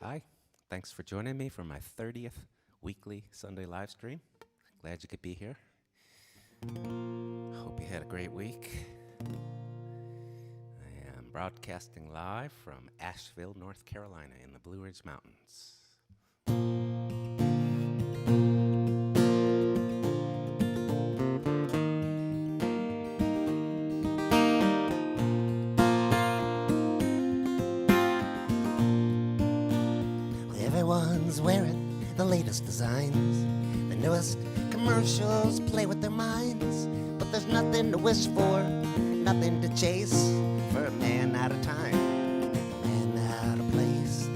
Hi, thanks for joining me for my 30th weekly Sunday live stream. Glad you could be here. Hope you had a great week. I am broadcasting live from Asheville, North Carolina in the Blue Ridge Mountains. Everyone's wearing the latest designs. The newest commercials play with their minds. But there's nothing to wish for, nothing to chase for a man out of time, a man out of place.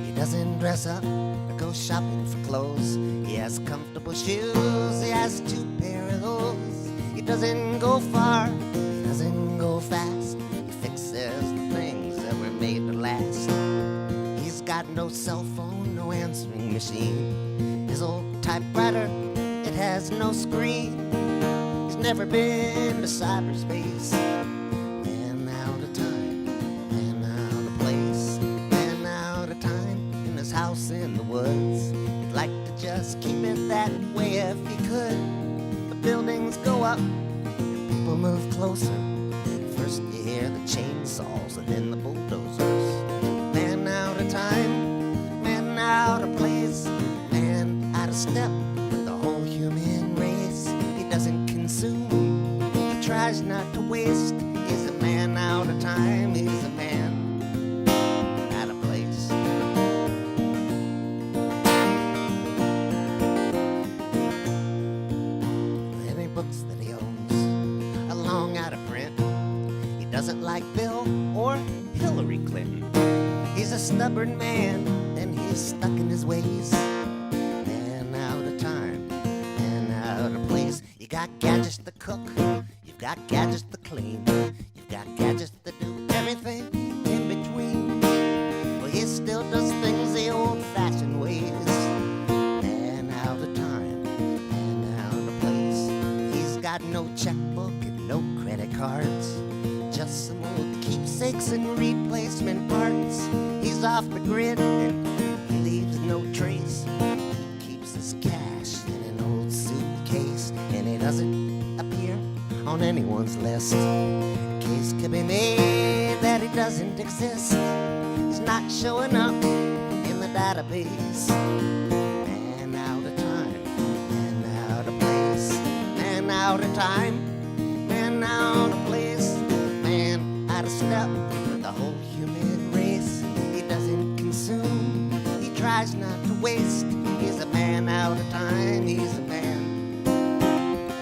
He doesn't dress up or go shopping for clothes. He has comfortable shoes, he has 2 pair of those. He doesn't go far, he doesn't go fast. He fixes the things that were made to last. He's got no cell phone, no answering machine. His old typewriter, it has no screen. He's never been to cyberspace. Man out of time, man out of place. Man out of time in his house in the woods. He'd like to just keep it that way if he could. The buildings go up and people move closer. First you hear the chainsaws and then the bulldozers. Man out of time, man out of place, man out of step with the whole human race. He doesn't consume, he tries not to waste. He's a man out of time, he's a man out of place. Any books that he owns are long out of print. He doesn't like Bill or Hillary Clinton. He's a stubborn man, and he's stuck in his ways. Man out of time, man out of place. You got gadgets to cook, you've got gadgets to clean, you've got gadgets to do everything in between. Well, he still does things the old-fashioned ways. Man out of time, man out of place. He's got no checkbook and no credit cards, just some old keepsakes and replacement parts. He's off the grid and he leaves no trace. He keeps his cash in an old suitcase, and he doesn't appear on anyone's list. A case could be made that he doesn't exist. He's not showing up in the database. Man out of time, man out of place. Man out of time, man out of place. Man out of step with the whole human race. He doesn't consume, he tries not to waste. He's a man out of time, he's a man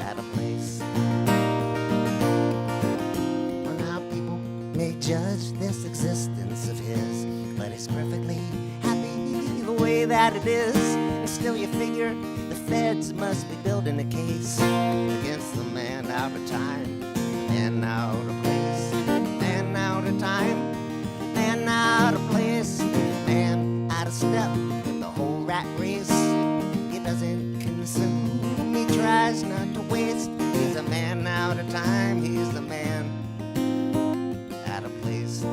out of place. Well, now people may judge this existence of his, but he's perfectly happy the way that it is. And still you figure the feds must be building a case against the man out of time, man out of place. Man out of time, man out of place, man out of step with the whole rat race. He doesn't consume, he tries not to waste. He's a man out of time, he's a man out of place.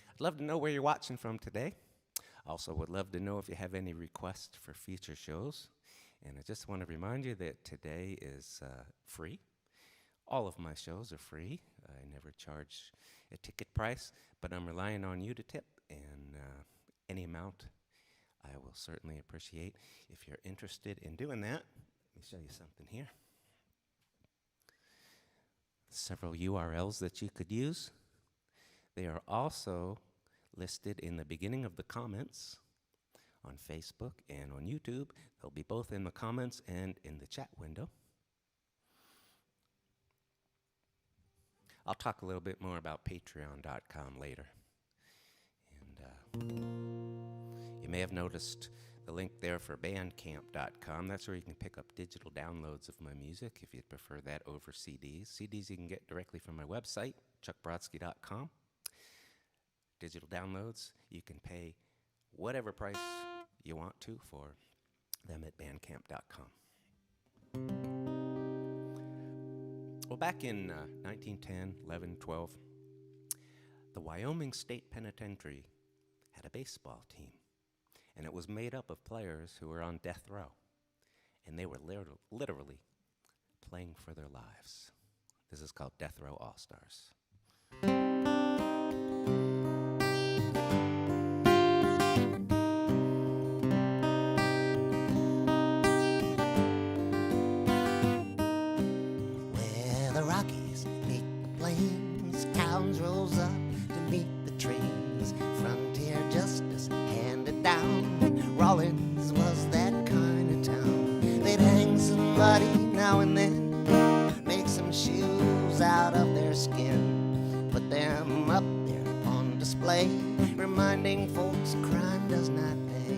I'd love to know where you're watching from today. Also would love to know if you have any requests for future shows. And I just want to remind you that today is free. All of my shows are free. I never charge a ticket price, but I'm relying on you to tip, and any amount I will certainly appreciate. If you're interested in doing that, let me show you something here. Several URLs that you could use. They are also listed in the beginning of the comments on Facebook and on YouTube. They'll be both in the comments and in the chat window. I'll talk a little bit more about patreon.com later. And you may have noticed the link there for bandcamp.com. That's where you can pick up digital downloads of my music if you'd prefer that over CDs. CDs you can get directly from my website, chuckbrodsky.com. Digital downloads, you can pay whatever price you want to for them at bandcamp.com. Well, back in 1910, 11, 12, the Wyoming State Penitentiary had a baseball team, and it was made up of players who were on death row, and they were literally playing for their lives. This is called Death Row All-Stars. Where the Rockies meet the plains, towns rose up to meet the trains. Frontier justice handed down. Rawlins was that kind of town. They'd hang somebody now and then, make some shoes out of their skin, put them up there on display, reminding folks crime does not pay.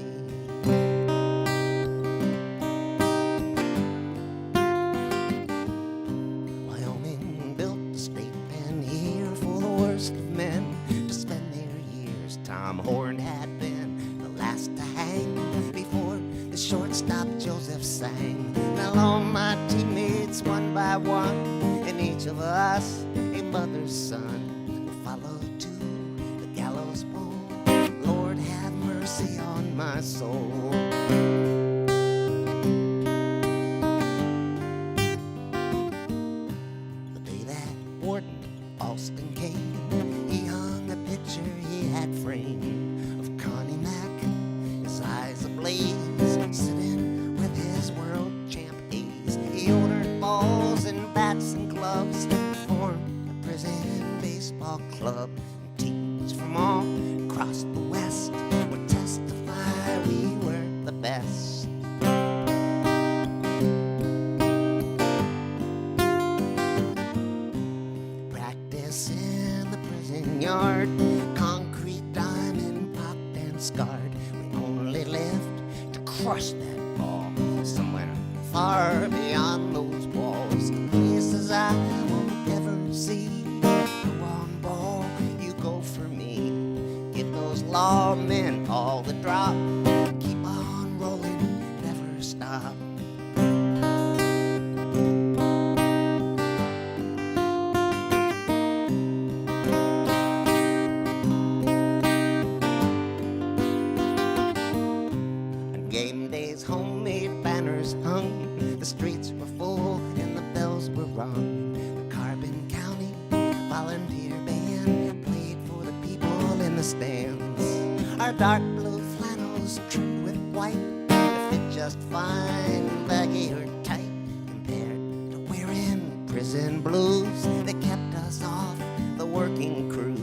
Wyoming built the state pen here for the worst of men to spend their years. Tom Horn had been the last to hang before the shortstop Joseph sang. Now all my teammates one by one, and each of us a mother's son, will follow to the gallows pole. Lord have mercy on my soul. The day that Warden Alston came, he hung a picture he had framed of Connie Mack, his eyes ablaze, sitting with his world champ ace. He ordered balls and bats and clubs to form a prison baseball club. And teams from all across the West would testify we were the best. Practice in the prison yard, concrete diamond popped and scarred. We only lived to crush that ball somewhere far beyond those walls, places I won't ever see. Go on, ball, you go for me. Give those lawmen all the drop. Keep on rolling, never stop. On game days, homemade banners hung. The streets were full and the bells were rung. The Carbon County Volunteer Band played for the people in the stands. Our dark blue flannels trimmed with white, they fit just fine, baggy or tight, compared to wearing prison blues. They kept us off the working crews.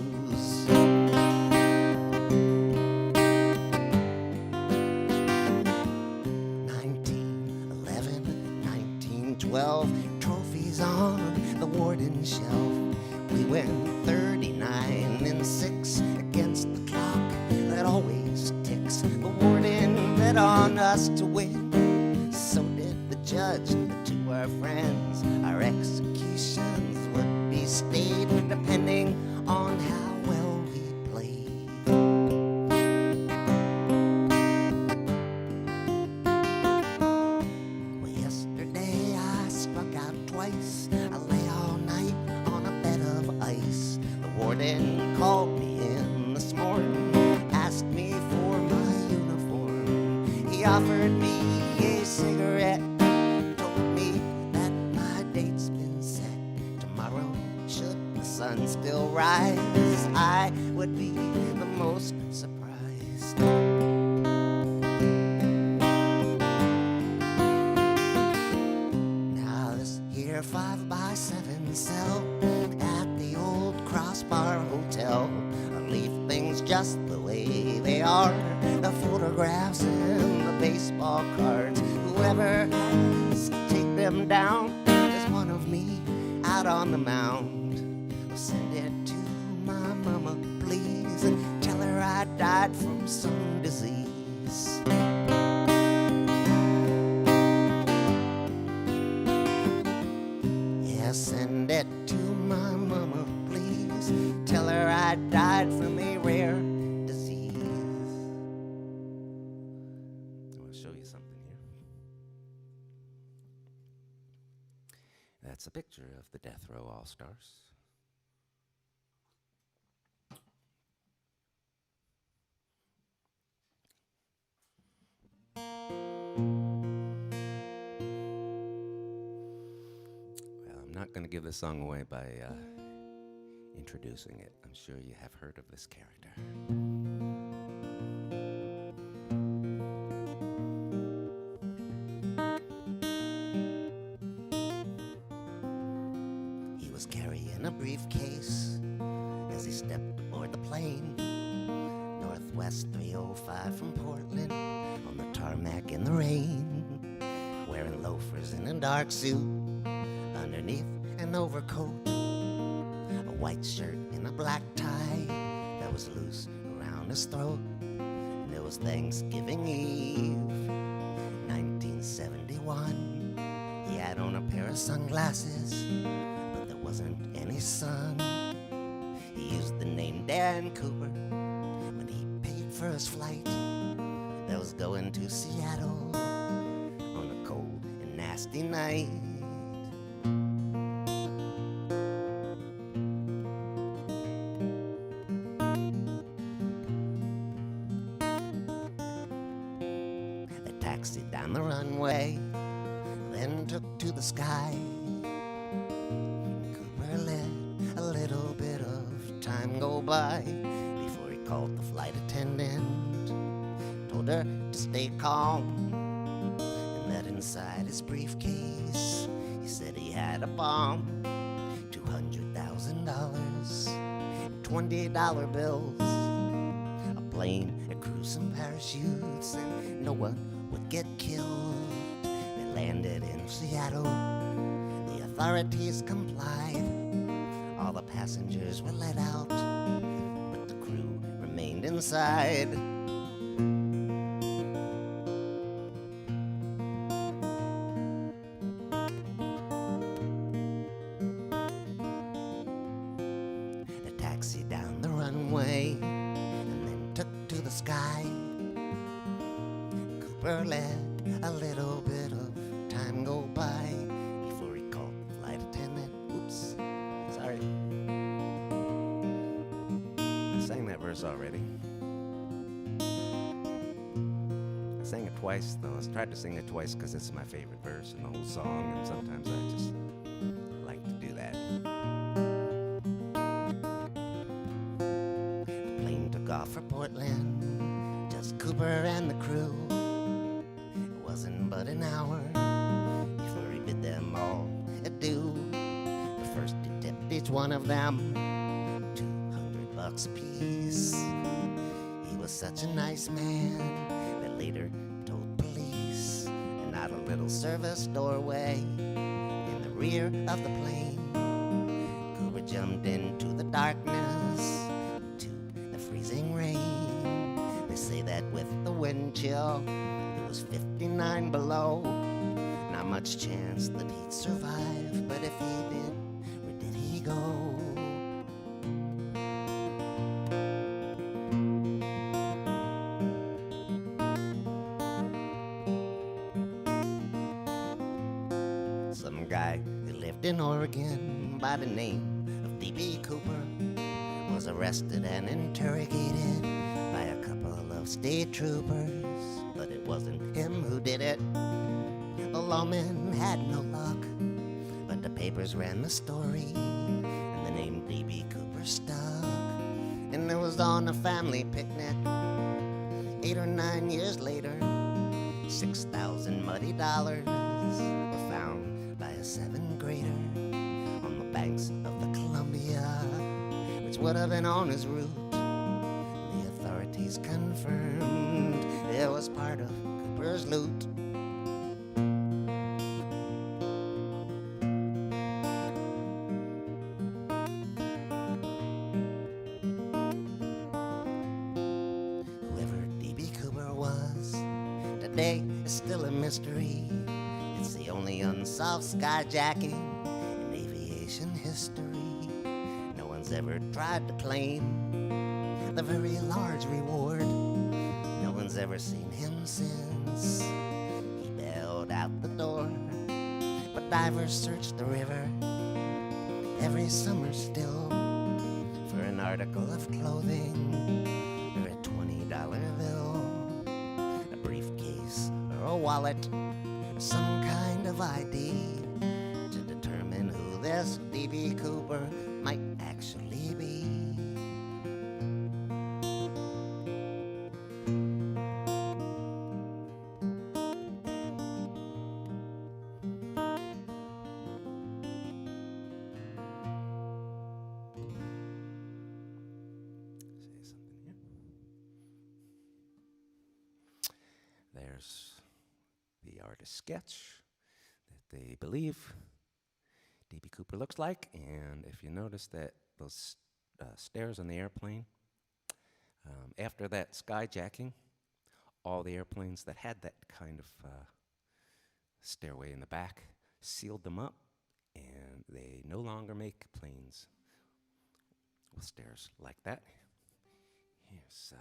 1912, trophies on the warden shelf. We went 39 and 6 against the clock that always ticks. The warden bet on us to win, so did the judge to our friends. Our executions would be stayed depending on how well we played. Well, yesterday I struck out twice. I lay all night on a bed of ice. The warden called me in this morning, asked me for my uniform. He offered me a cigarette, told me that my date's been set. Tomorrow, should the sun still rise, I would be the most surprised. Now this here 5x7 cell at the old Crossbar Hotel, I'll leave things just the way they are. The photographs and the baseball cards, whoever has to take them down, there's one of me out on the mound. I'll send it to my mama, please, and tell her I died from some disease. Yeah, send it to my mama, please. Tell her I died from a rare disease. I want to show you something here. That's a picture of the Death Row All-Stars. Well, I'm not going to give the song away by introducing it. I'm sure you have heard of this character. He was carrying a briefcase as he stepped aboard the plane. Northwest 305 from Portland, on the tarmac in the rain, wearing loafers and a dark suit, underneath an overcoat, a white shirt and a black tie that was loose around his throat. And it was Thanksgiving Eve, 1971. He had on a pair of sunglasses, but there wasn't any sun. He used the name Dan Cooper when he paid for his flight that was going to Seattle on a cold and nasty night. They taxied down the runway, then took to the sky. Cooper let a little bit of time go by before he called the flight attendant, told her to stay calm, and that inside his briefcase he said he had a bomb, $200,000, $20 bills, a plane, a crew, some parachutes, and no one would get killed. They landed in Seattle, the authorities complied, all the passengers were let out, but the crew remained inside. They taxied down the runway and then took to the sky. Cooper let a little bit of time go by before he called the flight attendant. Oops, sorry. I sang that verse already. I sang it twice, though. I tried to sing it twice because it's my favorite verse in the whole song, and sometimes I just like to do that. The plane took off for Portland, just Cooper and the crew. It wasn't but an hour before he bid them all adieu. But first he tipped each one of them $200 apiece. He was such a nice man that later told police, and out a little service doorway in the rear of the plane, Cooper jumped into the darkness to the freezing rain. They say that with the wind chill it was 59 below. Not much chance that he'd survive, but if he did, where did he go? Some guy who lived in Oregon by the name of D.B. Cooper was arrested and interrogated by a couple of state troopers, but it wasn't him who did it. The lawmen had no luck, but the papers ran the story, and the name D.B. Cooper stuck. And it was on a family picnic 8 or 9 years later, 6,000 muddy dollars were found by a 7th grader on the banks of the Columbia, which would have been on his route. The authorities confirmed it was part of Cooper's loot. Whoever D.B. Cooper was, today is still a mystery. It's the only unsolved skyjacking in aviation history. No one's ever tried to claim the very large reward. No one's ever seen him since he bailed out the door. But divers search the river every summer still for an article of clothing or a $20 bill, a briefcase or a wallet, or some kind of ID to determine who this D.B. Cooper might actually be. There's the artist's sketch that they believe D.B. Cooper looks like, and if you notice that those stairs on the airplane, after that skyjacking, all the airplanes that had that kind of stairway in the back sealed them up, and they no longer make planes with stairs like that. Here's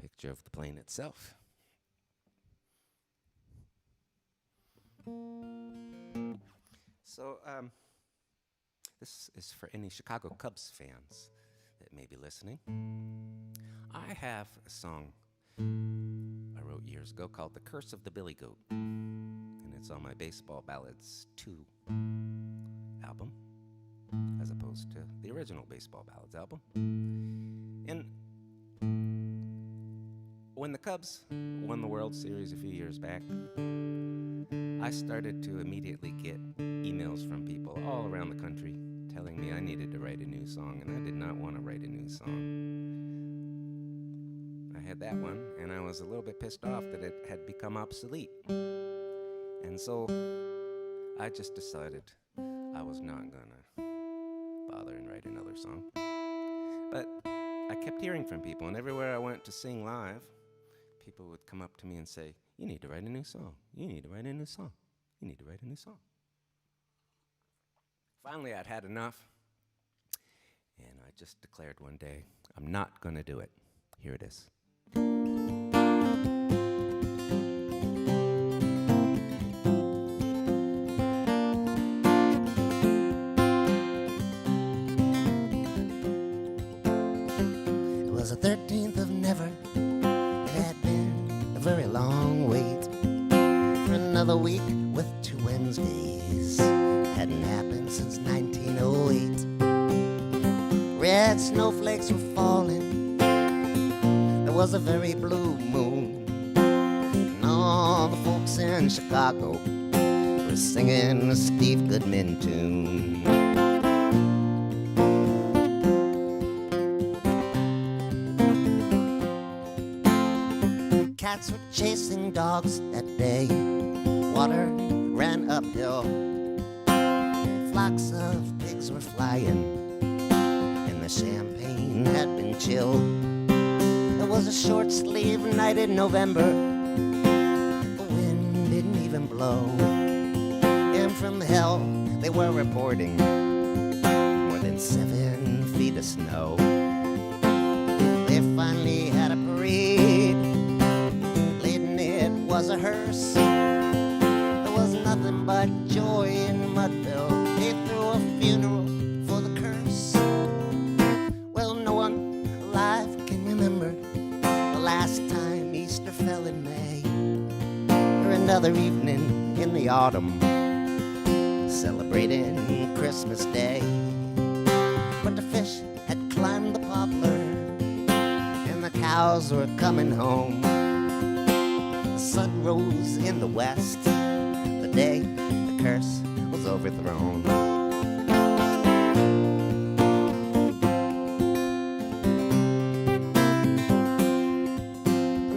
picture of the plane itself. So this is for any Chicago Cubs fans that may be listening. I have a song I wrote years ago called The Curse of the Billy Goat, and it's on my Baseball Ballads 2 album as opposed to the original Baseball Ballads album. And when the Cubs won the World Series a few years back, I started to immediately get emails from people all around the country telling me I needed to write a new song, and I did not want to write a new song. I had that one, and I was a little bit pissed off that it had become obsolete. And so I just decided I was not gonna bother and write another song. But I kept hearing from people, and everywhere I went to sing live, people would come up to me and say, "You need to write a new song. You need to write a new song. You need to write a new song." Finally, I'd had enough, and I just declared one day, I'm not going to do it. Here it is. It was the 13th of never. It had been a very long wait for another week with 2 Wednesdays. Hadn't happened since 1908. Red snowflakes were falling. There was a very blue moon, and all the folks in Chicago were singing a Steve Goodman tune. Cats were chasing dogs that day. Water ran uphill. Flocks of pigs were flying, and the champagne had been chilled. It was a short-sleeved night in November. The wind didn't even blow. And from hell they were reporting more than 7 feet of snow. They finally had a parade. Leading it was a hearse. There was nothing but joy in Mudville. They threw a funeral for the curse. Well, no one alive can remember the last time Easter fell in May, or another evening in the autumn celebrating Christmas Day. But the fish had climbed the poplar, and the cows were coming home. The sun rose in the west the day the curse was overthrown.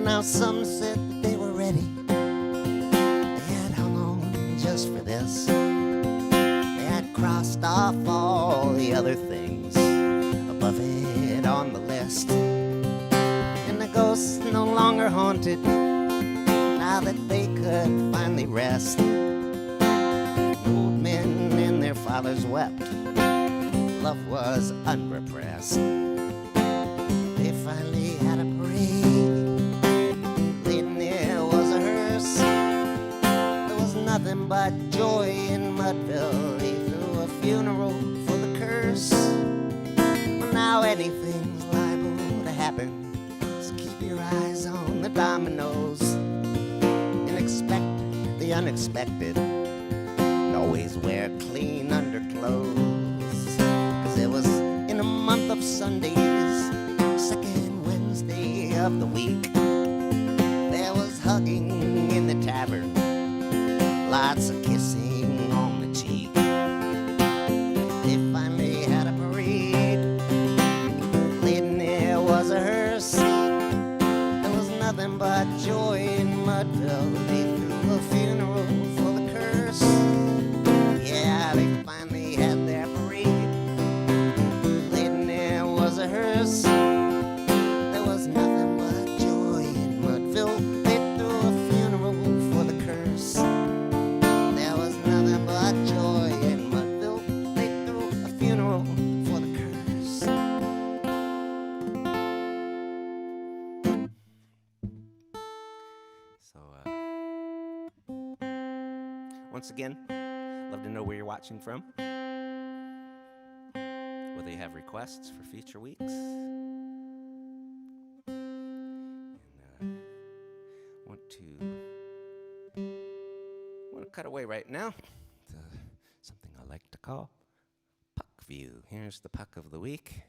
Now some said that they were ready. They had hung on just for this. They had crossed off all the other things above it on the list. And the ghosts no longer haunted now that they could finally rest. Old men and their fathers wept. Love was unrepressed. They finally had a parade. Leading it was a hearse. There was dominoes and expect the unexpected. And always wear clean underclothes, 'cause it was in a month of Sundays, second Wednesday of the week. There was hugging in the tavern, lots of kissing on the cheek. They finally had a parade, leading there was a hearse. There was nothing but joy in Mudville. They threw a funeral for the curse. Yeah, they finally had their parade, leading there was a hearse. There was nothing but joy in Mudville. They threw a funeral for the curse. There was nothing but joy in Mudville. They threw a funeral for the curse. So, once again, love to know where you're watching from. Whether you have requests for future weeks. And want to cut away right now to something I like to call Puck View. Here's the Puck of the Week.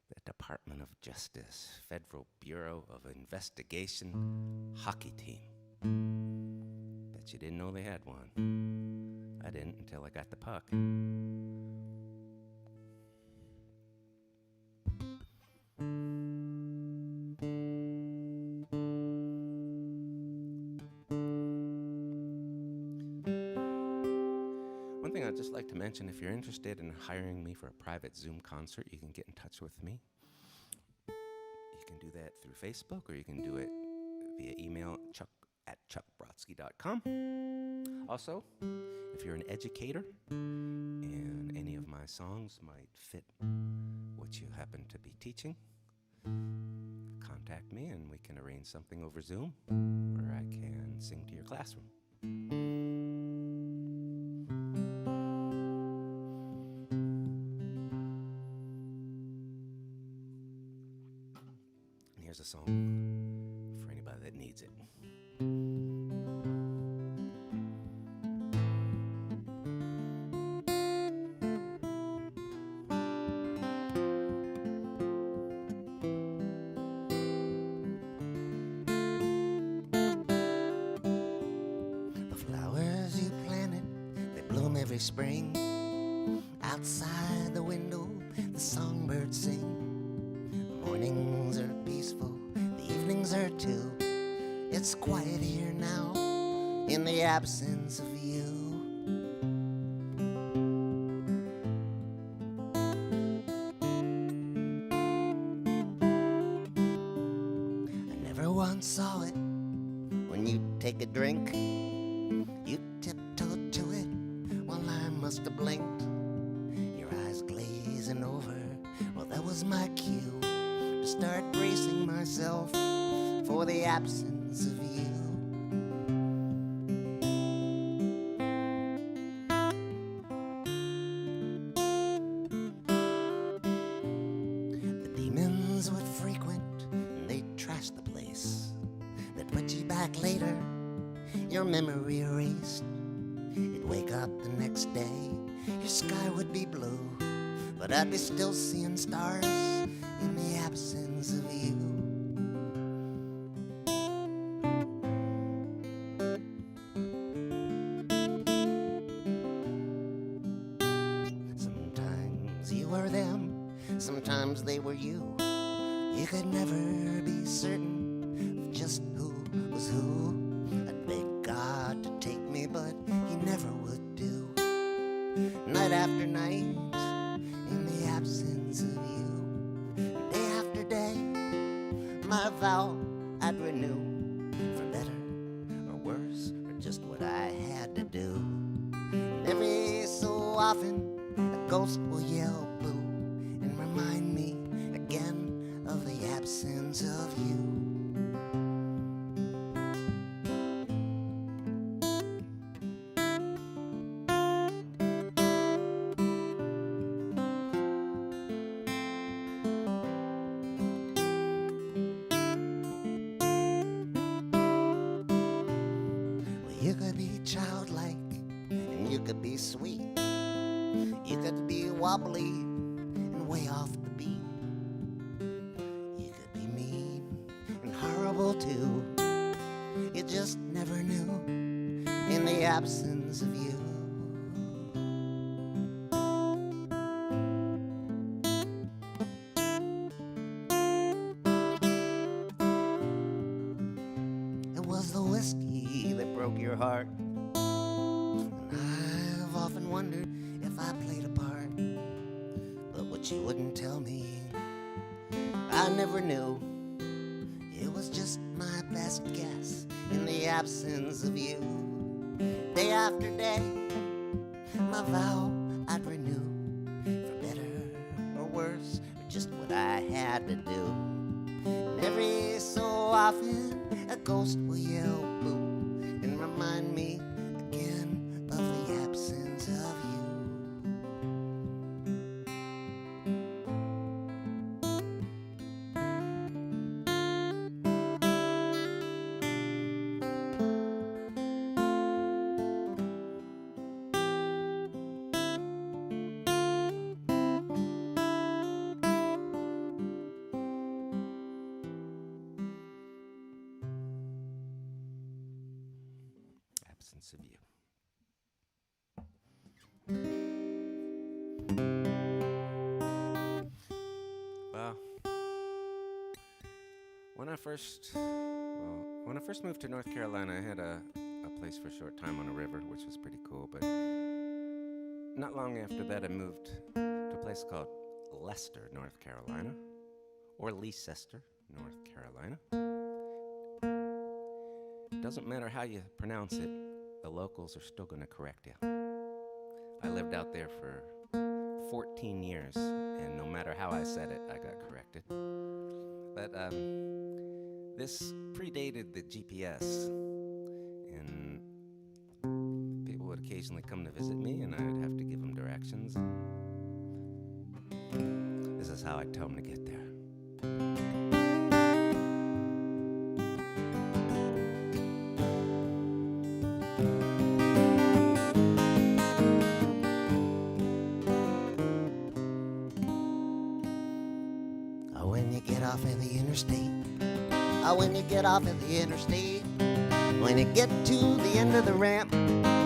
The Department of Justice, Federal Bureau of Investigation hockey team. Bet you didn't know they had one. I didn't until I got the puck. One thing I'd just like to mention, if you're interested in hiring me for a private Zoom concert, you can get in touch with me. You can do that through Facebook, or you can do it via email at chuckbrodsky.com. Also, if you're an educator and any of my songs might fit what you happen to be teaching, contact me and we can arrange something over Zoom, or I can sing to your classroom. And here's a song for anybody that needs it. Every spring, outside the window, the songbirds sing. The mornings are peaceful, the evenings are too. It's quiet here now, in the absence of you. I never once saw it. When you take a drink, you tiptoe to it. I must have blinked, your eyes glazing over. Well, that was my cue to start bracing myself for the absence of you. The demons would frequent and they'd trash the place. They'd put you back later, your memory erased. Wake up the next day, your sky would be blue, but I'd be still seeing stars in the absence of you. Sometimes you were them, sometimes they were you. You could never be certain of just who was who. I'd beg God to take me, but he never would do. Night after night, in the absence of you. Day after day, my vow I'd renew. For better or worse, or just what I had to do. And every so often, a ghost will yell boo and remind me again of the absence of you. could be sweet. You could be wobbly and way off the beat. You could be mean and horrible too. You just never knew in the absence of you. It was the whiskey that broke your heart. And I've often wondered if I played a part. But what you wouldn't tell me, I never knew. It was just my best guess in the absence of you. Day after day, my vow I'd renew. For better or worse, or just what I had to do. And every so often, a ghost will yell boo and remind me again of the absence of you. Absence of you. Well, when I first moved to North Carolina, I had a place for a short time on a river, which was pretty cool. But not long after that, I moved to a place called Leicester, North Carolina, or Leicester, North Carolina. Doesn't matter how you pronounce it, the locals are still going to correct you. I lived out there for 14 years, and no matter how I said it, I got corrected. But this predated the GPS, and people would occasionally come to visit me, and I'd have to give them directions. This is how I'd tell them to get there. When you get off of the interstate, when you get off of the interstate, when you get to the end of the ramp,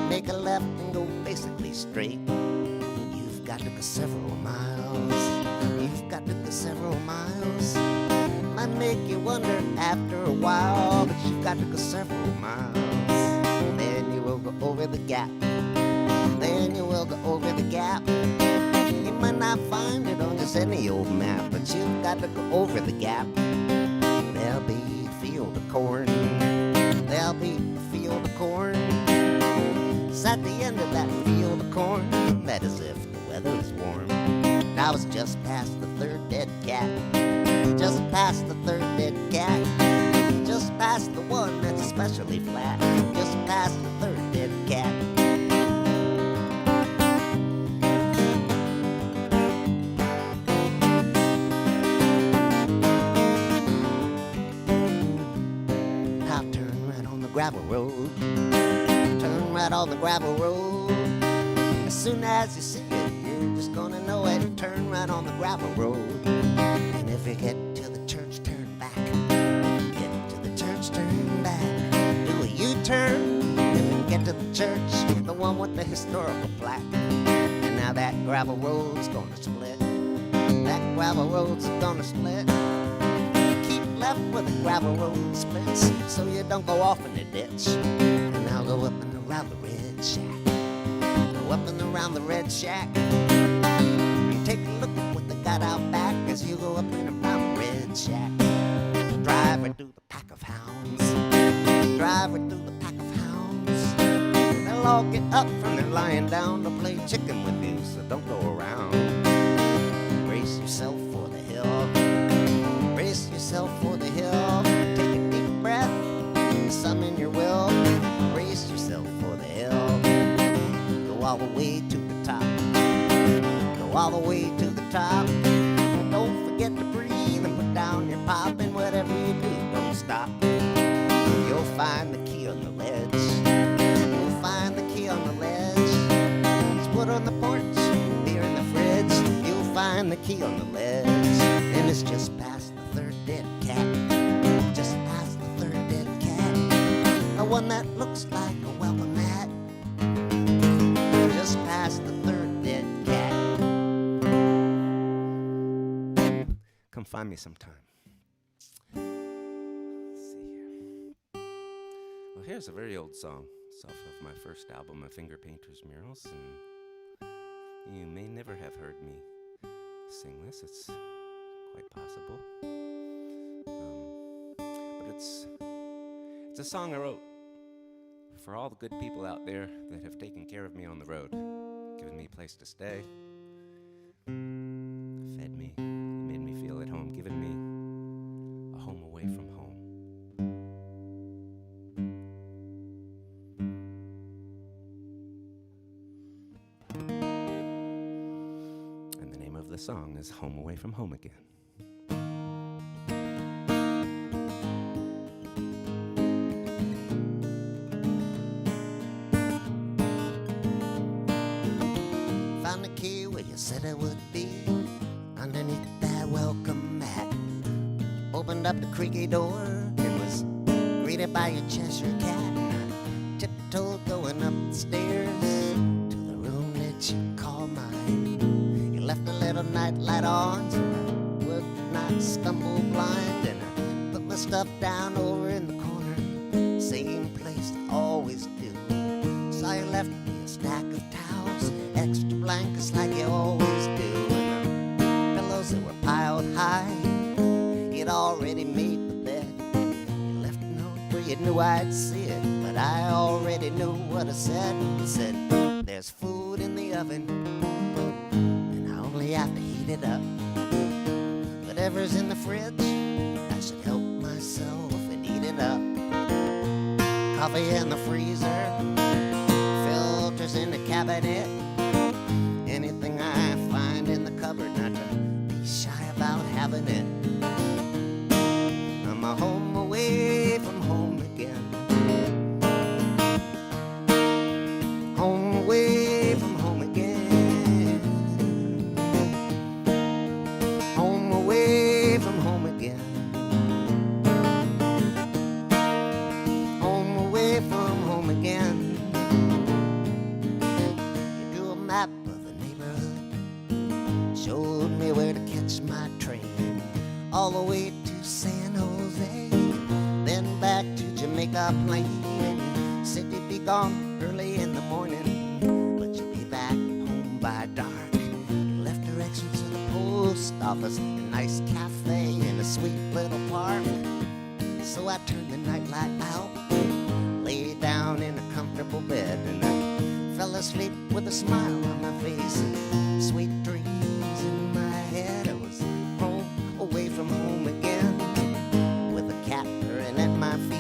make a left and go basically straight. You've got to go several miles. You've got to go several miles. Might make you wonder after a while, but you've got to go several miles. Then you will go over the gap. Then you will go over the gap. You might not find it on just any old map, but you've got to go over the gap. There'll be a field of corn. There'll be a field of corn. It's at the end of that field of corn that is if the weather is warm. And I was just past the third dead cat. Just past the third dead cat. Just past the one that's especially flat. Just past the third dead cat. Gravel road, turn right on the gravel road. As soon as you see it, you're just gonna know it. Turn right on the gravel road. And if you get to the church, turn back. Get to the church, turn back. Do a U-turn. If you get to the church, the one with the historical plaque. And now that gravel road's gonna split. That gravel road's gonna split. Left where the gravel road splits, so you don't go off in the ditch. And I'll go up and around the red shack. Go up and around the red shack. And take a look at what they got out back as you go up and around the red shack. Drive right through the pack of hounds. Drive right through the pack of hounds. They'll all get up from their lying down to play chicken with you, so don't go around. Brace yourself for the hill. Brace yourself for the hill. Take a deep breath, summon your will. Brace yourself for the hill. Go all the way to the top. Go all the way to the top. Don't forget to breathe and put down your pop. And whatever you do, don't stop. You'll find the key on the ledge. You'll find the key on the ledge. key on the ledge, and it's just past the third dead cat. Just past the third dead cat. The one that looks like a welcome mat. Just past the third dead cat. Come find me sometime. Let's see here. Well, here's a very old song. It's off of my first album, A Finger Painter's Murals, and you may never have heard me sing this. It's quite possible. But it's a song I wrote for all the good people out there that have taken care of me on the road, given me a place to stay, fed me, made me feel at home, given me a home away from home. And the name of the song is Home Away from Home Again. Found the key where you said it would be, underneath that welcome mat. Opened up the creaky door and was greeted by your Cheshire cat. Tiptoed going up the stairs to the room that you call mine. You left a little night light on so I would not stumble blind, and I put my stuff down over in the corner, same place I always do. Saw you left me a stack of towels, extra blankets like you always do, and the pillows that were piled high. You'd already made the bed. You left a note where you knew I'd see it, but I already knew what I said. You said, there's food in the oven, and I only have to heat it up. Whatever's in the fridge, I should help myself and eat it up. Coffee in the freezer, filters in the cabinet, anything I find in the cupboard, not to be shy about having it. I'm a home away from home again. Home away from home again. Home away from home again. Home away from home again. You drew a map of the neighborhood, showed me where to catch my train, all the way to San Jose, then back to Jamaica Plain. You said you'd be gone early in the morning, but you'd be back home by dark. You left directions to the post office, a nice cafe in a sweet little park. So I turned the nightlight out, lay down in a comfortable bed, and I fell asleep with a smile on my face and sweet dreams in my head. I was home away from home again, with a cat purring at my feet.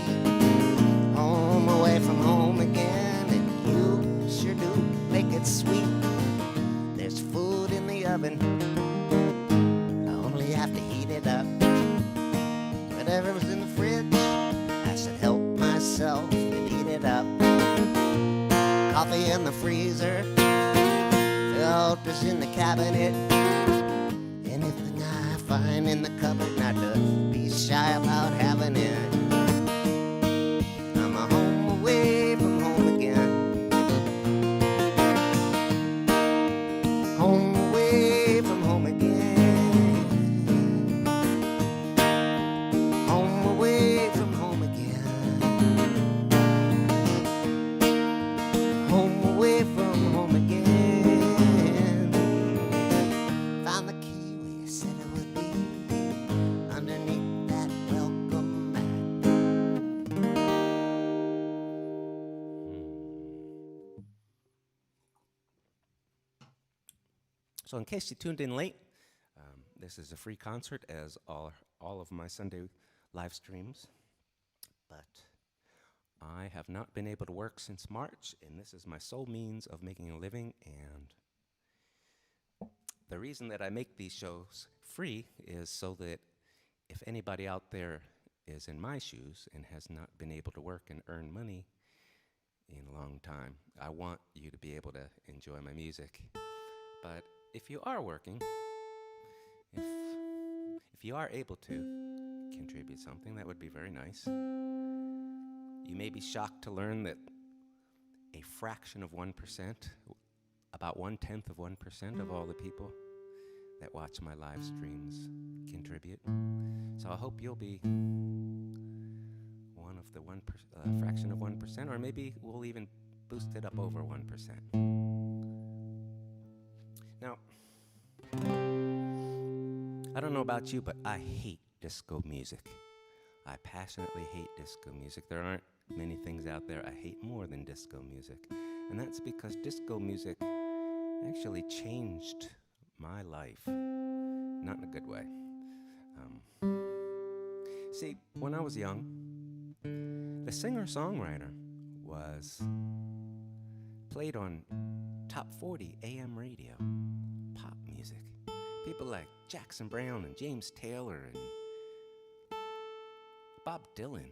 Home away from home again, and you sure do make it sweet. There's food in the oven, I only have to heat it up. Whatever's in the fridge, I should help myself and eat it up. Coffee in the freezer, filters in the cabinet, anything I find in the cupboard, not to be shy about having it. I'm a home away from home again. Home away from home again. Home away from home again. Home away from home again. Found the key where you said it would be, underneath that welcome mat. So in case you tuned in late, this is a free concert, as all of my Sunday live streams. But I have not been able to work since March, and this is my sole means of making a living. And the reason that I make these shows free is so that if anybody out there is in my shoes and has not been able to work and earn money in a long time, I want you to be able to enjoy my music. But if you are working, If you are able to contribute something, that would be very nice. You may be shocked to learn that a fraction of 1%, about 1/10 of 1% of all the people that watch my live streams contribute. So I hope you'll be one of the fraction of 1%, or maybe we'll even boost it up over 1%. Now, I don't know about you, but I hate disco music. I passionately hate disco music. There aren't many things out there I hate more than disco music. And that's because disco music actually changed my life. Not in a good way. See, when I was young, the singer-songwriter was played on top 40 AM radio, pop music. People like Jackson Browne and James Taylor and Bob Dylan.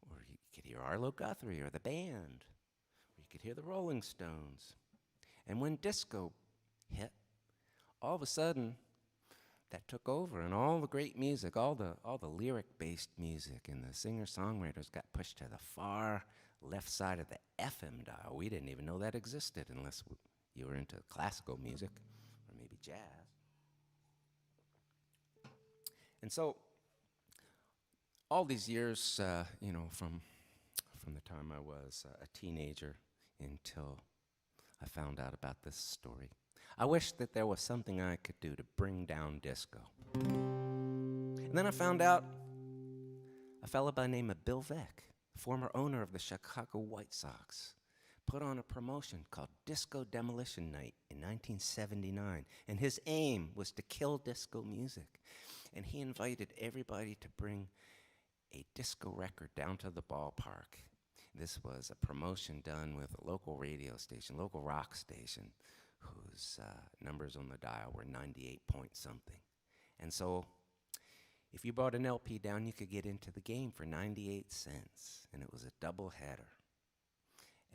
Or you could hear Arlo Guthrie or the band. Or you could hear the Rolling Stones. And when disco hit, all of a sudden, that took over, and all the great music, all the lyric-based music, and the singer-songwriters got pushed to the far left side of the FM dial. We didn't even know that existed unless you were into classical music or maybe jazz. And so, all these years, from the time I was a teenager until I found out about this story, I wished that there was something I could do to bring down disco. And then I found out a fellow by the name of Bill Veeck, former owner of the Chicago White Sox, put on a promotion called Disco Demolition Night in 1979. And his aim was to kill disco music. And he invited everybody to bring a disco record down to the ballpark. This was a promotion done with a local radio station, local rock station, whose numbers on the dial were 98 point something. And so if you brought an LP down, you could get into the game for 98 cents. And it was a double header.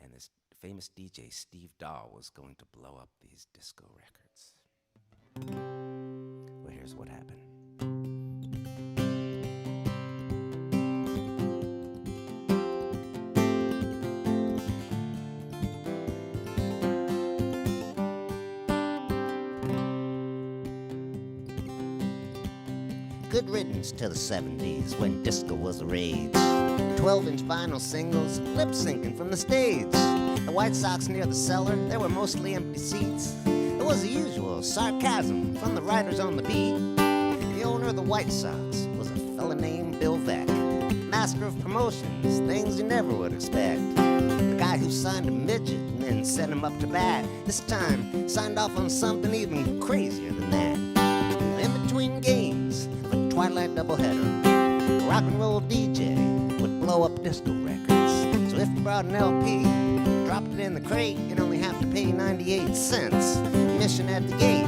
And this famous DJ, Steve Dahl, was going to blow up these disco records. Well, here's what happened. Good riddance to the 70s when disco was the rage. 12-inch vinyl singles, lip-syncing from the stage. The White Sox near the cellar, there were mostly empty seats. It was the usual sarcasm from the writers on the beat. The owner of the White Sox was a fella named Bill Veeck, master of promotions, things you never would expect. The guy who signed a midget and then sent him up to bat, this time signed off on something even crazier than that. In between games, twilight doubleheader, rock and roll DJ would blow up disco records. So if you brought an LP, dropped it in the crate, you'd only have to pay 98 cents. Mission at the gate.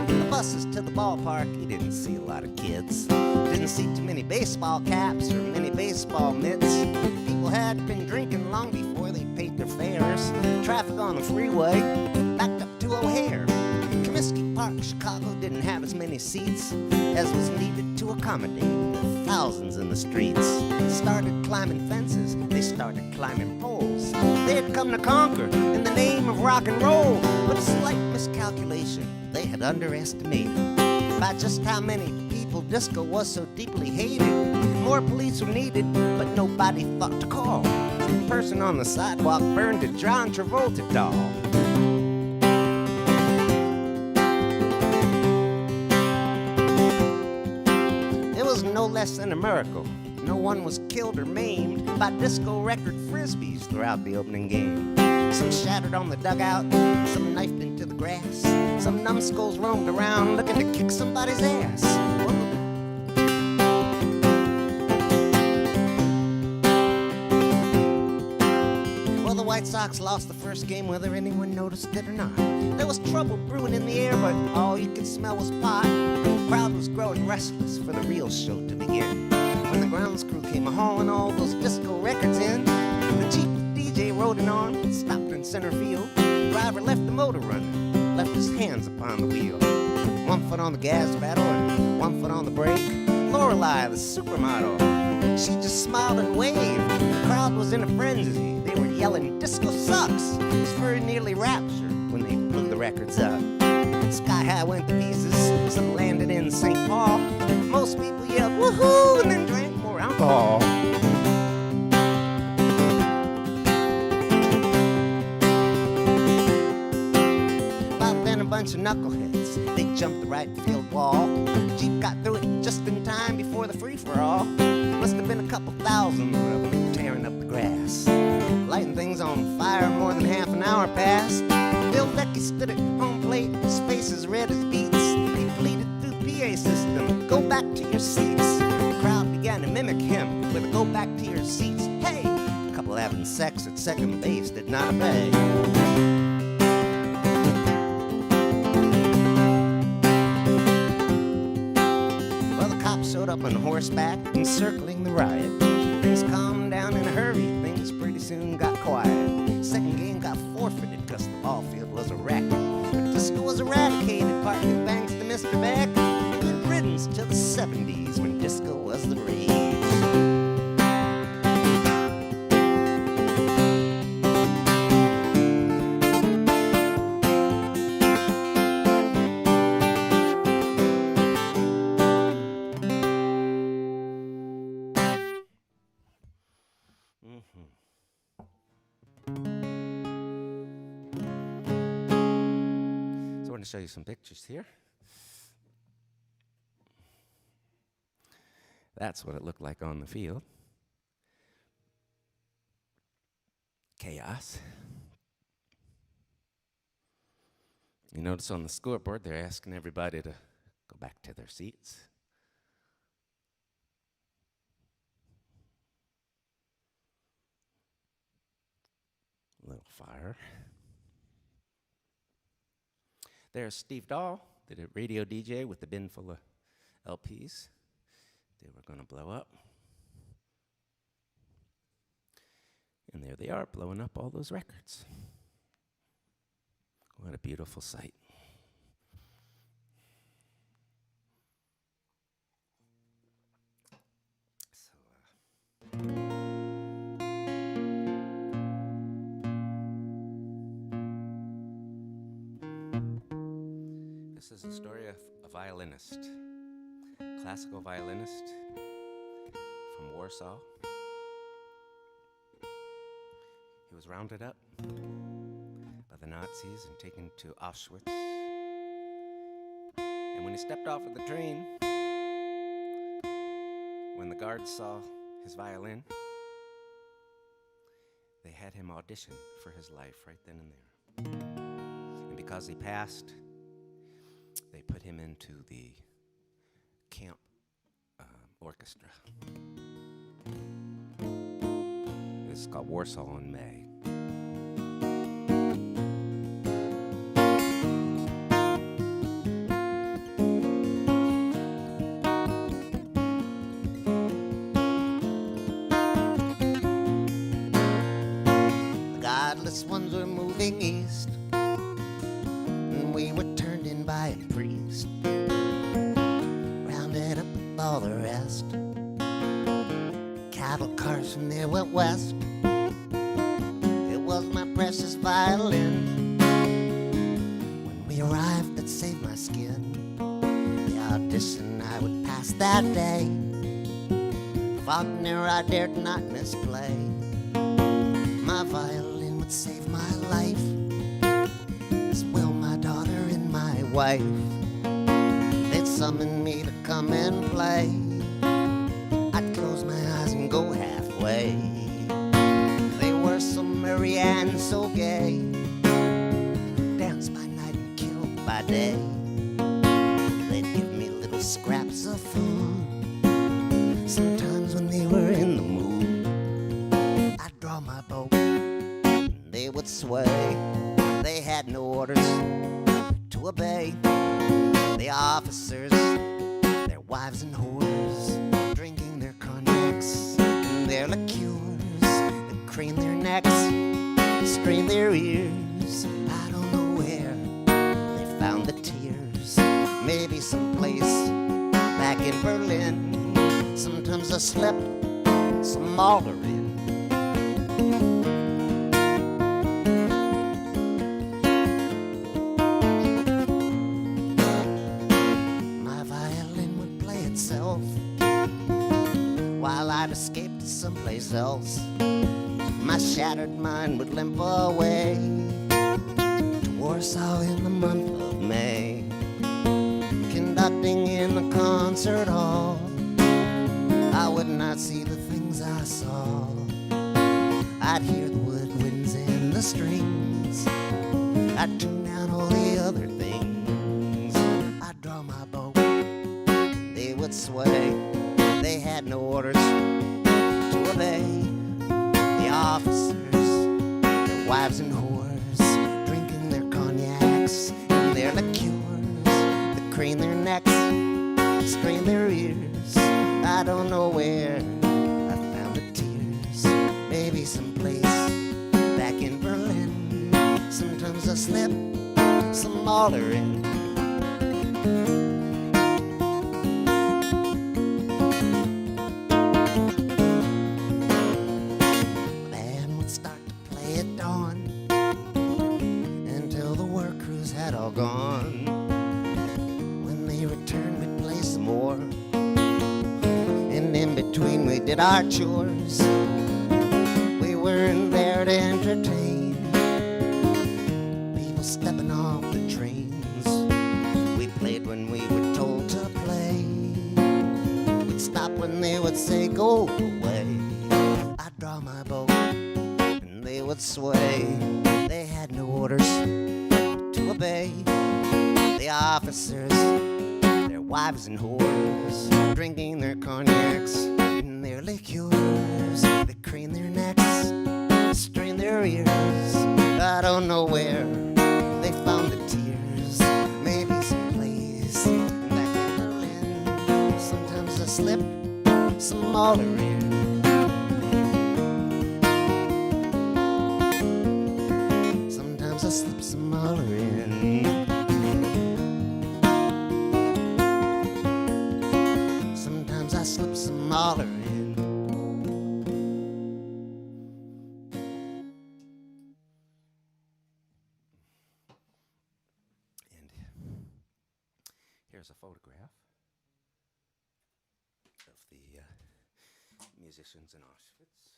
The buses to the ballpark, you didn't see a lot of kids. Didn't see too many baseball caps or many baseball mitts. People had been drinking long before they paid their fares. Traffic on the freeway backed up to O'Hare. Comiskey Park, Chicago didn't have as many seats as was needed to accommodate the thousands in the streets. Started climbing fences, they started climbing poles. They had come to conquer in the name of rock and roll. But a slight miscalculation they had underestimated by just how many people disco was so deeply hated. More police were needed, but nobody thought to call. The person on the sidewalk burned a John Travolta doll. No less than a miracle. No one was killed or maimed by disco record frisbees throughout the opening game. Some shattered on the dugout, some knifed into the grass. Some numbskulls roamed around looking to kick somebody's ass. Well, the White Sox lost the first game whether anyone noticed it or not. There was trouble brewing in the air, but all you could smell was pot. The crowd was growing restless for the real show to begin. When the grounds crew came hauling all those disco records in, the Jeep DJ rode it on, stopped in center field. The driver left the motor running, left his hands upon the wheel. 1 foot on the gas pedal and 1 foot on the brake. Lorelei, the supermodel, she just smiled and waved. The crowd was in a frenzy. They were yelling, "Disco sucks!" It was very nearly rapture when they blew the records up. Sky High went to pieces, some landed in St. Paul. Most people yelled, "Woohoo!" and then drank more alcohol. About then, a bunch of knuckleheads, they jumped the right field wall. The Jeep got through it just in time before the free-for-all. Must have been a couple thousand of them tearing up the grass, lighting things on fire. More than half an hour passed. Bill Leckie stood at home plate, his face as red as beets. He pleaded through the PA system, "Go back to your seats." The crowd began to mimic him with a "Go back to your seats." Hey, a couple having sex at second base did not obey. Well, the cops showed up on horseback, encircling the riot. Things calmed down in a hurry, things pretty soon got quiet. Second game got forfeited because the ball field was a wreck. But disco was eradicated, partly thanks to Mr. Beck. Good riddance to the 70s when disco was the rage. To show you some pictures here. That's what it looked like on the field. Chaos. You notice on the scoreboard they're asking everybody to go back to their seats. A little fire. There's Steve Dahl, did a radio DJ with the bin full of LPs. They were going to blow up. And there they are, blowing up all those records. What a beautiful sight. This is the story of a violinist, classical violinist from Warsaw. He was rounded up by the Nazis and taken to Auschwitz. And when he stepped off of the train, when the guards saw his violin, they had him audition for his life right then and there. And because he passed, they put him into the camp orchestra. This is called Warsaw in May. The godless ones were moving east, and we were turned in by a priest, rounded up with all the rest. Cattle cars from there went west. It was my precious violin. When we arrived, it saved my skin. The audition I would pass that day, Wagner I dared not misplay. My violin would save my life, as well my daughter and my wife. They'd summon me to come and play. I'd close my eyes and go halfway. They were so merry and so gay, danced by night and killed by day. They'd give me little scraps of food, sometimes when they were in the mood. I'd draw my bow, and they would sway. They had no orders to obey. The officers, their wives and whores, drinking their cognacs and their liqueurs. They crane their necks, strain their ears. I don't know where they found the tears. maybe someplace back in Berlin. Sometimes I slept some Mahler in. My violin would play itself while I'd escape to someplace else. My shattered mind would limp away to Warsaw in the month of May, conducting in the concert hall. I would not see the things I saw. I'd hear the woodwinds and the strings. I'd tune down all the other things. I'd draw my bow, they would sway. They had no orders to obey. The officers, their wives and whores, drinking their cognacs and their liqueurs. They crane their necks, strain their ears. I don't know where I found the tears. Maybe someplace back in Berlin. Sometimes I slip some Mahler in. The band would start to play at dawn until the work crews had all gone. When they returned, we'd play some more. And in between we did our chores. We weren't there to entertain people stepping off the trains. We played when we were told to play. We'd stop when they would say go away. I'd draw my bow and they would sway. They had no orders to obey. The officers, their wives and whores, drinking their cognacs and their liqueurs. They crane their necks, strain their ears. I don't know where they found the tears. Maybe someplace back in Berlin. Sometimes I slip some Mahler in. Sometimes I slip some Mahler in. Sometimes I slip some Mahler in. And here's a photograph of the musicians in Auschwitz.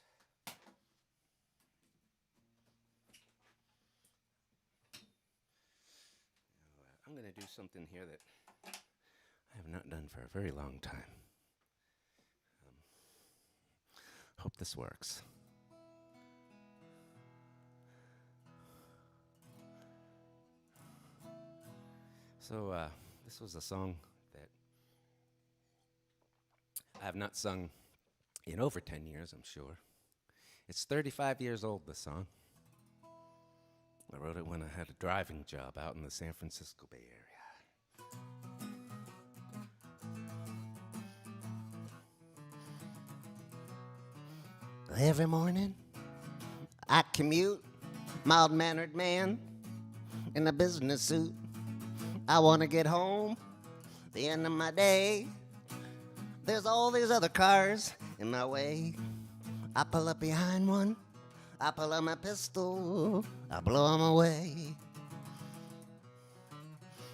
Now, I'm going to do something here that I have not done for a very long time. Hope this works. So this was a song that I have not sung in over 10 years, I'm sure. It's 35 years old, this song. I wrote it when I had a driving job out in the San Francisco Bay Area. Every morning I commute, mild-mannered man in a business suit. I want to get home, the end of my day. There's all these other cars in my way. I pull up behind one, I pull out my pistol, I blow 'em away.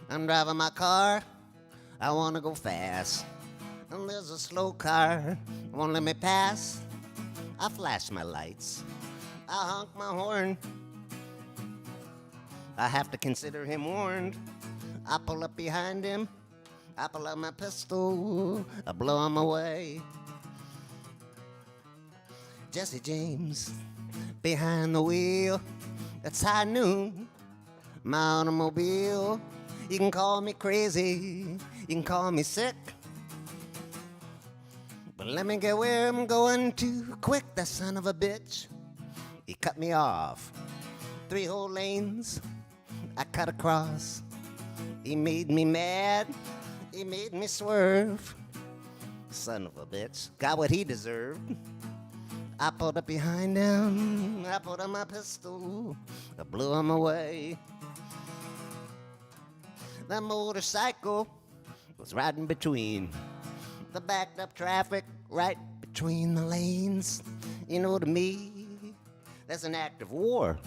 I'm driving my car, I want to go fast. And there's a slow car, won't let me pass. I flash my lights, I honk my horn. I have to consider him warned. I pull up behind him, I pull out my pistol, I blow him away. Jesse James, behind the wheel, it's high noon, my automobile. You can call me crazy, you can call me sick, but let me get where I'm going too quick. That son of a bitch, he cut me off 3 whole lanes, I cut across. He made me mad, he made me swerve. Son of a bitch, got what he deserved. I pulled up behind him, I pulled out my pistol, I blew him away. That motorcycle was riding between the backed up traffic, right between the lanes. You know, to me, that's an act of war.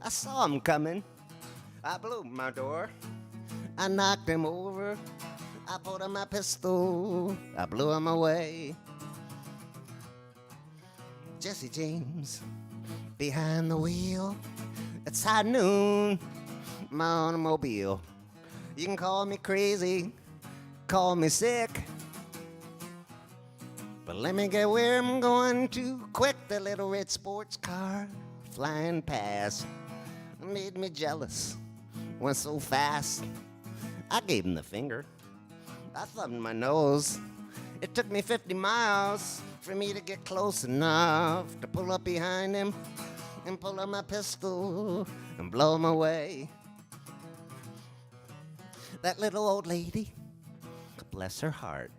I saw him coming. I blew my door. I knocked him over. I pulled out my pistol. I blew him away. Jesse James behind the wheel. It's high noon, my automobile. You can call me crazy, call me sick, but let me get where I'm going too quick. The little red sports car flying past made me jealous, went so fast. I gave him the finger, I thumbed my nose. It took me 50 miles for me to get close enough to pull up behind him and pull out my pistol and blow him away. That little old lady, bless her heart,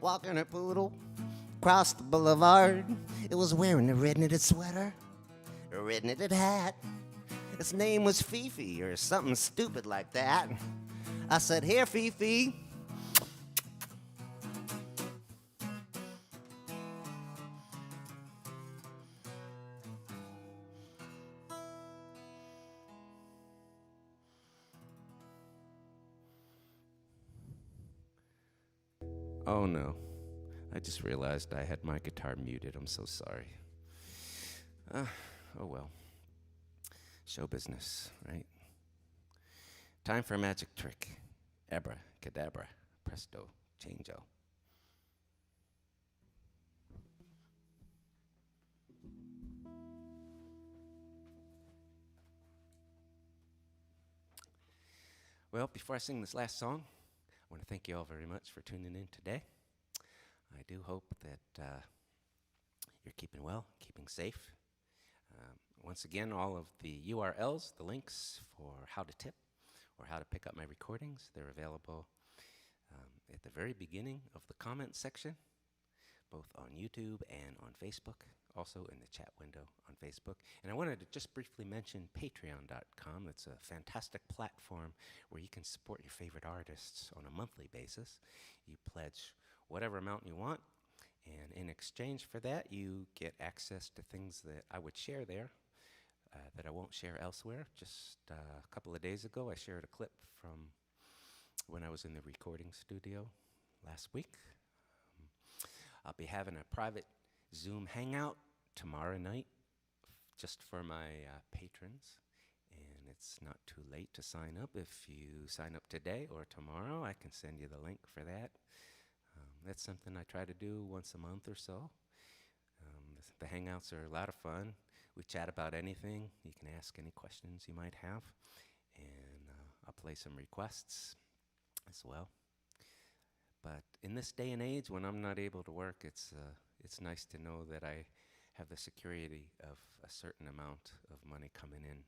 walking her poodle across the boulevard. It was wearing a red knitted sweater, a red knitted hat. Its name was Fifi or something stupid like that. I said, "Here, Fifi." Oh no, I just realized I had my guitar muted. I'm so sorry. Oh well. Show business, right? Time for a magic trick. Abracadabra, presto, changeo. Well, before I sing this last song, I want to thank you all very much for tuning in today. I do hope that you're keeping well, keeping safe. Once again, all of the URLs, the links for how to tip or how to pick up my recordings, they're available at the very beginning of the comment section, both on YouTube and on Facebook, also in the chat window on Facebook. And I wanted to just briefly mention patreon.com. It's a fantastic platform where you can support your favorite artists on a monthly basis. You pledge whatever amount you want, and in exchange for that, you get access to things that I would share there that I won't share elsewhere. Just a couple of days ago, I shared a clip from when I was in the recording studio last week. I'll be having a private Zoom hangout tomorrow night just for my patrons, and it's not too late to sign up. If you sign up today or tomorrow, I can send you the link for that. That's something I try to do once a month or so. The hangouts are a lot of fun. We chat about anything. You can ask any questions you might have, and I'll play some requests as well. But in this day and age, when I'm not able to work, it's nice to know that I have the security of a certain amount of money coming in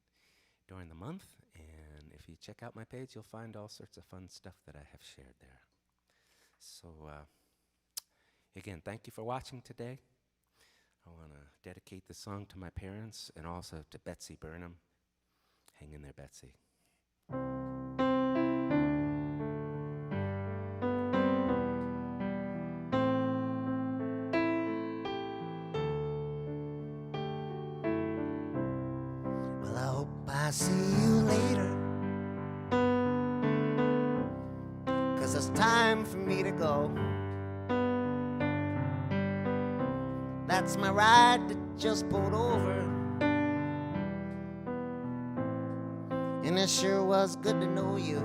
during the month. And if you check out my page, you'll find all sorts of fun stuff that I have shared there. So again, thank you for watching today. I want to dedicate this song to my parents and also to Betsy Burnham. Hang in there, Betsy. Well, I hope I see you later, 'cause it's time for me to go. That's my ride that just pulled over, and it sure was good to know you.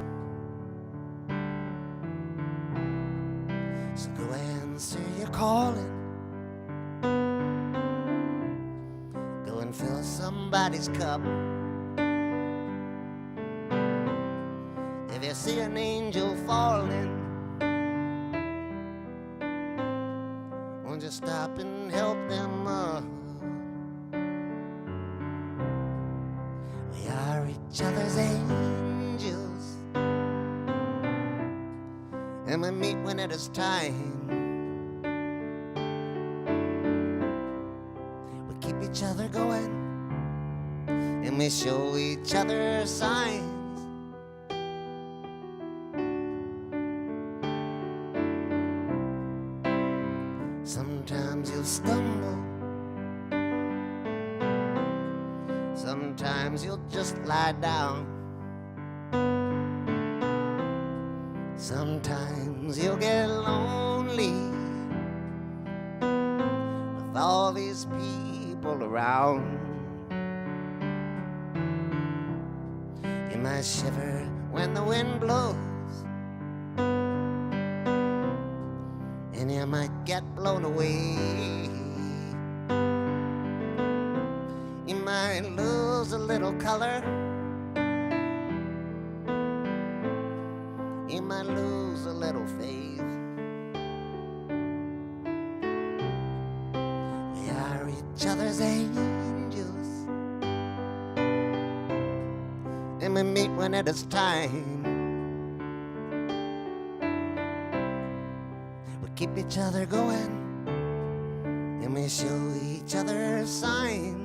So go answer your calling, go and fill somebody's cup. If you see an angel falling, won't you stop and help them up? We are each other's angels, and we meet when it is time. We keep each other going, and we show each other signs. Sometimes you'll just lie down. Sometimes you'll get lonely with all these people around. You might shiver when the wind blows, and you might get blown away. You might lose a little color, you might lose a little faith. We are each other's angels, and we meet when it is time. We keep each other going, and we show each other signs.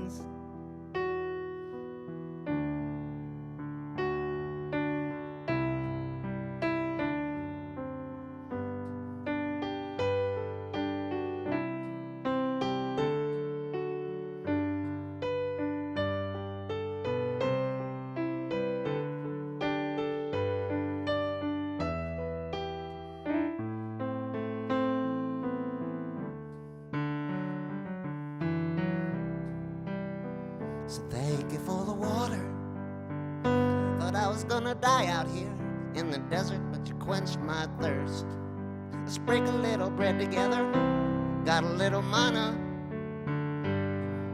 So thank you for the water. Thought I was gonna die out here in the desert, but you quenched my thirst. Let's break a little bread together, got a little manna.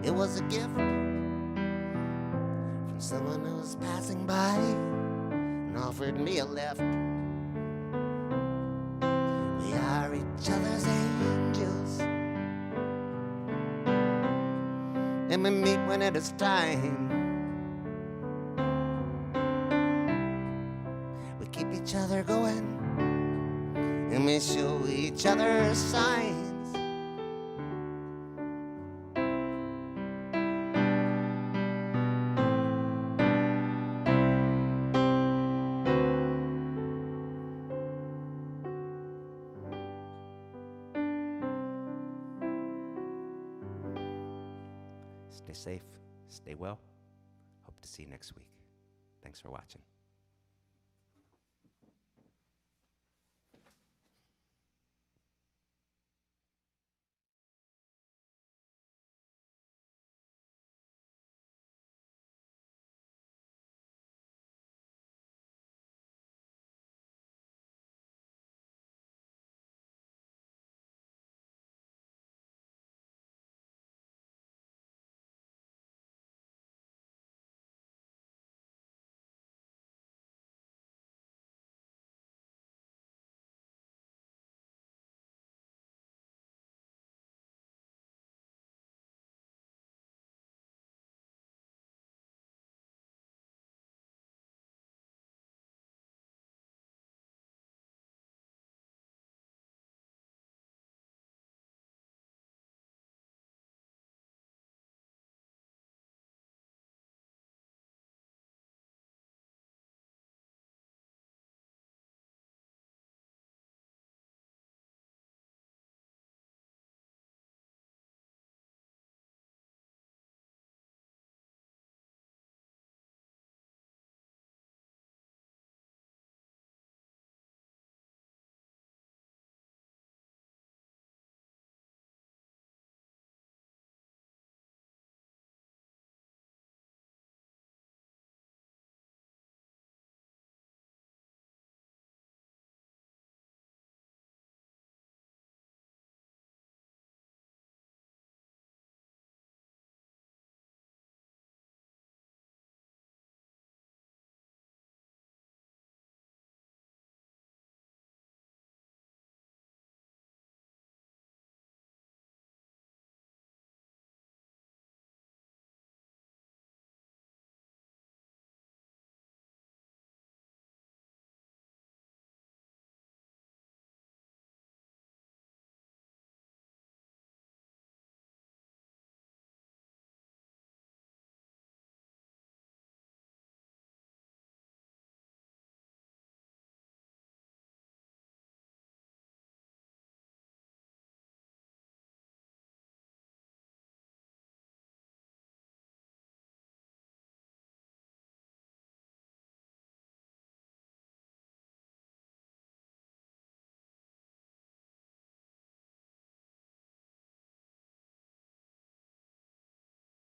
It was a gift from someone who was passing by and offered me a lift. We are each other's angels, and we meet when it is time. We keep each other going, and we show each other signs. Stay safe, stay well. Hope to see you next week. Thanks for watching.